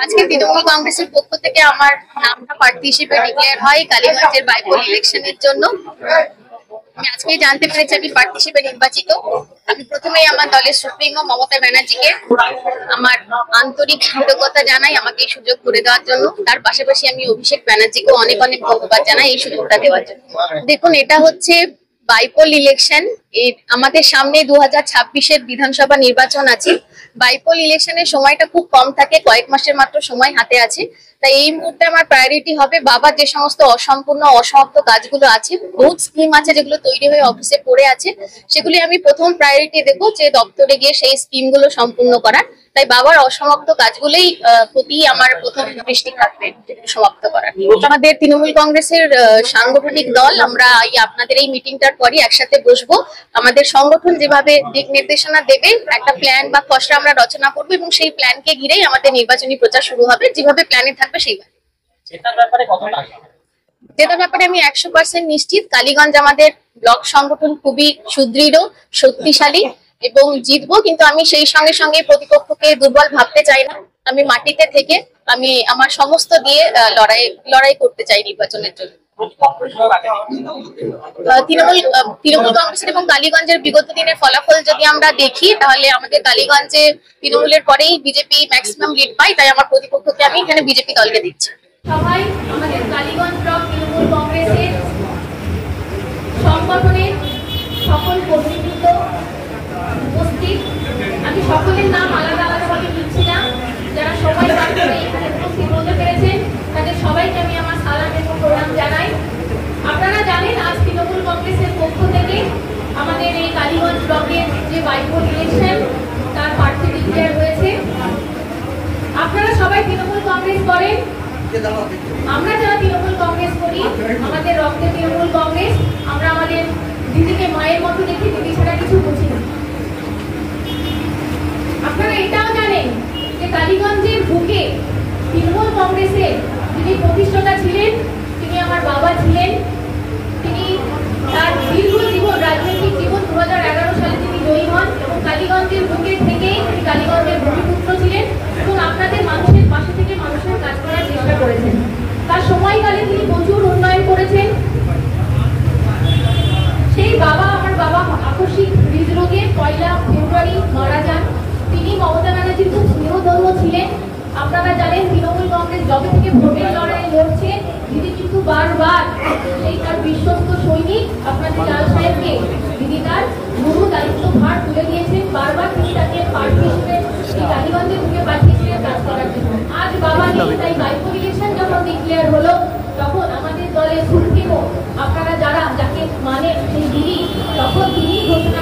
আজকে তৃণমূল কংগ্রেসের পক্ষ থেকে আমার নামটা প্রার্থী হিসেবে ডিক্লেয়ার হয় কালীগঞ্জের বাইপোল ইলেকশনের জন্য। আমি আজকেই জানতে পেরেছি আমি প্রার্থী হিসেবে নির্বাচিত। আমি প্রথমেই আমার দলের সুপ্রিমো মমতা ব্যানার্জিকে আমার আন্তরিক কৃতজ্ঞতা জানাই আমাকে এই সুযোগ করে দেওয়ার জন্য। তার পাশাপাশি আমি অভিষেক ব্যানার্জিকেও অনেক অনেক ধন্যবাদ জানাই এই সুযোগটা দেওয়ার জন্য। দেখুন, এটা হচ্ছে বাইপোল ইলেকশন। আমাদের সামনে 2026-এর বিধানসভা নির্বাচন আছে। বাইপোল ইলেকশনের সময়টা খুব কম থাকে, কয়েক মাসের মাত্র সময় হাতে আছে। তাই এই মুহূর্তে আমার প্রায়োরিটি হবে বাবার যে সমস্ত অসম্পূর্ণ অসমাপ্ত কাজগুলো আছে, বহুত স্কিম আছে যেগুলো তৈরি হয়ে অফিসে পড়ে আছে, সেগুলি আমি প্রথম প্রায়োরিটি দেবো যে দপ্তরে গিয়ে সেই স্কিমগুলো সম্পূর্ণ করার। তাই বাবার অসমাপ্ত কাজগুলোই প্রতি আমার প্রথম দৃষ্টি থাকবে সমাপ্ত করার। আমাদের তৃণমূল কংগ্রেসের সাংগঠনিক দল আমরা আপনাদের এই মিটিংটার পরই একসাথে বসবো। আমাদের সংগঠন যেভাবে দিক নির্দেশনা দেবে একটা প্ল্যান বা খসড়া আমরা রচনা করবো এবং সেই প্ল্যানকে ঘিরেই আমাদের নির্বাচনী প্রচার শুরু হবে, যেভাবে প্ল্যানে থাকবে সেইভাবে। যেটার ব্যাপারে আমি 100% নিশ্চিত। কালীগঞ্জ আমাদের ব্লক সংগঠন খুবই সুদৃঢ়, শক্তিশালী এবং জিতবো, কিন্তু আমি সেই সঙ্গে সঙ্গে প্রতিপক্ষকে দুর্বল ভাবতে চাই না। আমি মাটিতে থেকে আমি আমার সমস্ত দিয়ে লড়াই করতে চাই নির্বাচনের জন্য। তৃণমূল কংগ্রেসের এবং কালীগঞ্জের বিগত দিনের ফলাফল যদি আমরা দেখি, তাহলে আমাদের কালীগঞ্জে তৃণমূলের পরেই বিজেপি ম্যাক্সিমাম লিড পায়। তাই আমার প্রতিপক্ষকে আমি এখানে বিজেপি দলকে দিচ্ছি। সবাই আমাদের কালীগঞ্জ ব্লক তৃণমূল কংগ্রেসের সংগঠনের সকল কর্মীবৃন্দ উপস্থিত। আমি সকলের নাম আলাদা আলাদাভাবে নিচ্ছি না। যারা সবাই এখানে উপস্থিত হতে পেরেছেন তাদের সবাইকে আমি আমার সালাম এবং প্রণাম জানাই। আপনারা জানেন আজ তৃণমূল কংগ্রেসের পক্ষ থেকে আমাদের এই কালীগঞ্জ ব্লকের যে বাইপোল ইলেকশন তার প্রার্থী ডিক্লেয়ার হয়েছে। আপনারা সবাই তৃণমূল কংগ্রেস করেন, আমরা যারা তৃণমূল কংগ্রেস করি, আমাদের রক্তে তৃণমূল কংগ্রেস। আমরা আমাদের দিদিকে মায়ের মতো দেখে দিদি ছাড়া কিছু বুঝি না। আপনারা এটাও জানেন যে কালীগঞ্জের বুকে তৃণমূল কংগ্রেসের যিনি প্রতিষ্ঠাতা ছিলেন তিনি আমার বাবা ছিলেন। তিনি তার দীর্ঘ জীবন রাজনৈতিক জীবন 2011 সালে তিনি জয়ী হন এবং কালীগঞ্জের বুকে থেকে তিনি কালীগঞ্জের ভূমিপুত্র ছিলেন এবং আপনাদের মানুষের পাশে থেকে মানুষের কাজ করার চেষ্টা করেছেন। তার সময়কালে তিনি প্রচুর উন্নয়ন করেছেন। সেই বাবা, আমার বাবা আকস্মিক হৃদরোগে 1 ফেব্রুয়ারি মারা যান। তিনি মমতা ব্যানার্জির খুব স্নেহধন্য ছিলেন। আপনারা জানেন তৃণমূল কংগ্রেস যবে থেকে ভোটের লড়াই লড়ছে, দিদি কিন্তু বারবার সেই তার বিশ্বস্ত সৈনিক আপনাদের লাল সাহেবকে দিদি তার গুরু দায়িত্ব ভার তুলে দিয়েছেন। বারবার তিনি তাকে প্রার্থী হিসেবে এই কালীগঞ্জের বুকে পাঠিয়েছিলেন কাজ করার জন্য। আজ বাবা নেই, তাই বাইপোল ইলেকশন যখন ডিক্লেয়ার হলো তখন আমাদের দলের সুপ্রিমো আপনারা যারা যাকে মানে সেই দিদি, তখন তিনি ঘোষণা